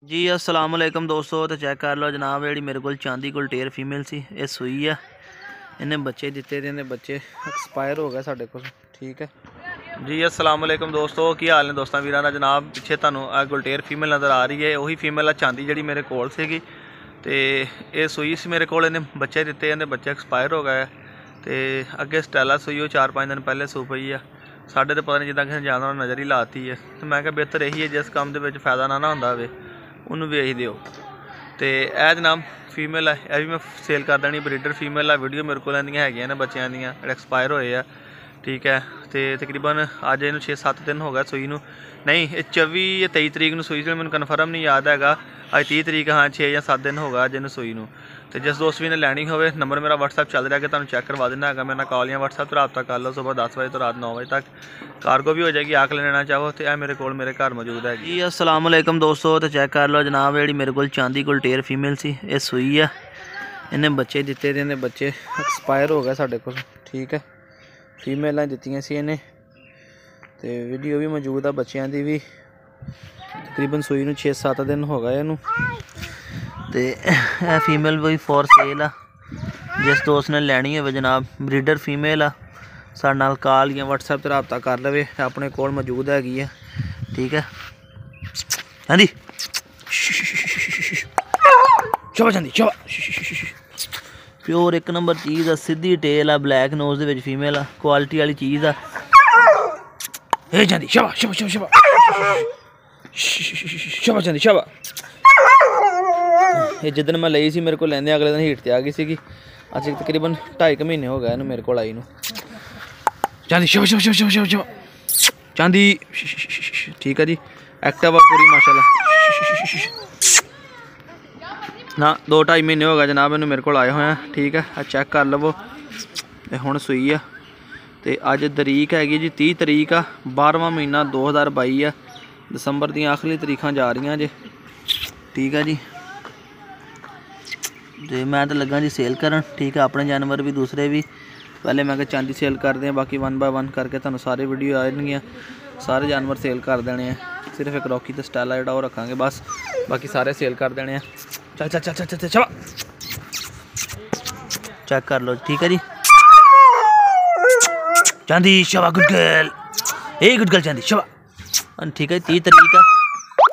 जी अस्सलाम वालेकुम दोस्तों। तो चेक कर लो जनाब, जी मेरे को चांदी गुलटेर फीमेल सी ये सूई है। इन्हें बच्चे दिते थे, इन्हें बच्चे एक्सपायर हो गए साढ़े को। ठीक है जी। अस्सलाम वालेकुम दोस्तों, की हाल ने दोस्तों वीरां दा। जनाब पिछे तुहानू गुलटेर फीमेल नज़र आ रही है, वही फीमेल चांदी जी मेरे कोल सीगी। तो ये सूई सी मेरे को, इन्हें बच्चे दिते, इन्हें बच्चे एक्सपायर हो गए। तो अगे स्टैला सूई वो 4-5 दिन पहले सू पई है। साढ़े तो पता नहीं जिदा किसी जानवर नज़र ही लाती है। तो मैं क्या बेहतर यही है, जिस काम के फायदा ना होंदा होवे उन्होंने वेच दिओ। तो यह जनाब फीमेल है, यह भी मैं सेल कर देनी। ब्रीडर फीमेल है, वीडियो मेरे को है बच्चों दियाँ एक्सपायर होए है। ठीक है, तो तकरीबन अज इन 6-7 दिन हो गए सूई नूं। नहीं, 24 या 23 तरीक सूई से, मैंने कन्फर्म नहीं याद है। अज 30 तरीक, हाँ 6 या 7 दिन हो गए अज इन सूई नूं। तो जिस दोस्त भी ने लैनी हो, नंबर मेरा व्हाट्सएप चल रहा है कि तुम चेक करवा देना है। मेरे कॉल या व्हाट्सएप पर रब्ता कर लो। सुबह 10 बजे तो रात 9 बजे तक कार्गो भी हो जाएगी। आके लेना चाहो तो यह मेरे को मेरे घर मौजूद है जी। अस्सलाम वालेकुम दोस्तों। तो चेक कर लो जनाब, जी मेरे को चांदी गुलटेर फीमेल सी ये सूई है। इन्हें बच्चे दिते थे, इन्हें बच्चे एक्सपायर हो गए साढ़े को। ठीक है, फीमेल दित्तियां सी इन्हें। तो वीडियो भी मौजूद है बच्चों की भी। तकरीबन सूई नूं 6-7 दिन हो गए इनू। तो यह फीमेल भी फॉर सेल आ। जिस दोस्त ने लैनी हो जनाब, ब्रीडर फीमेल आ, साडे नाल कॉल या व्हाट्सएप पर रब्ता कर लवे, अपने कोल मौजूद हैगी है। ठीक है हाँ जी, चौबा चांदी चौबा प्योर एक नंबर चीज़ आ। सीधी टेल आ, ब्लैक नोज दे फीमेल आ, क्वालिटी वाली चीज़ आ। ए चांदी शबा शबा शबा शबा शबा चांदी शबा। ये जिदन मैं ली सी, मेरे को लेंदे अगले दिन हीट ते आ गई सी। अज तकरीबन 2.5 महीने हो गए इन्हू मेरे को आई नूं। चांदी शबा शबा शबा शबा शबा चांदी। ठीक है जी, एक्टिव आ पूरी माशाल्लाह ना। 2-2.5 महीने हो गए जनाब इन्हू मेरे को आए हुए हैं। ठीक है, चेक कर लवो। हुण सूई आ। तो अज तरीक हैगी जी 30 तरीक आ, 12वां महीना 2022 आ। दिसंबर दी आखिरी तरीकां जा रही जे। ठीक है जी, तो मैं तो लगा जी सेल करन। ठीक है, अपने जानवर भी दूसरे भी। पहले मैं चांदी सेल करते हैं, बाकी 1 बाय 1 करके तुहानू सारे वीडियो आएंगे। सारे जानवर सेल कर देने हैं, सिर्फ एक रॉकी तो स्टैला जो रखा बस, बाकी सारे सेल कर देने हैं। चल चल चल चल चल चल चेक कर लो। ठीक है जी, Chandi Shaba good girl, a good girl Chandi Shaba. ठीक है, 30 तरीक है,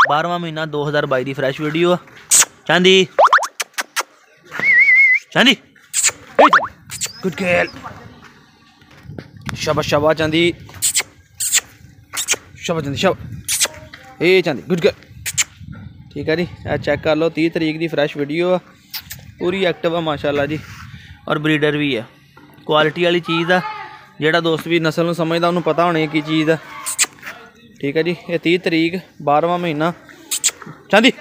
12वां महीना 2022 की फ्रैश वीडियो। चांदी चांदी गुड गर्ल शबा शबा चांदी शबा चांदी शबा। ए चांदी गुड गर्ल। ठीक है जी, चेक कर लो 30 तरीक की फ्रैश वीडियो है, पूरी एक्टिव है माशाल्लाह जी। और ब्रीडर भी है, क्वालिटी वाली चीज़ है। जेड़ा दोस्त भी नस्ल में समझदा उन्होंने पता होनी की चीज़ है। ठीक है जी, ये 30 तरीक 12वां महीना चांदी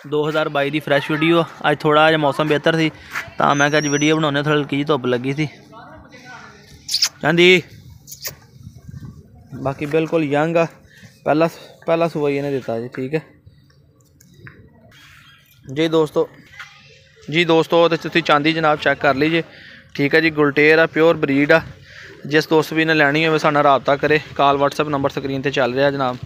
2022 की फ्रैश वीडियो। अज थोड़ा जहा मौसम बेहतर सी, तो मैं अज वीडियो बनाने थोड़ी हल्की जी धुप लगी थी। चांदी बाकी बिल्कुल यंग आ, पहला सुबह इन्हें दिता जी। ठीक है जी दोस्तों तो तुसीं चांदी जनाब चेक कर लीजिए। ठीक है जी, गुलटेर आ, प्योर ब्रीड आ। जिस दोस्त भी ने लैनी हो साडे नाल रब्ता करे। कॉल व्हाट्सएप नंबर स्क्रीन पर चल रहा जनाब।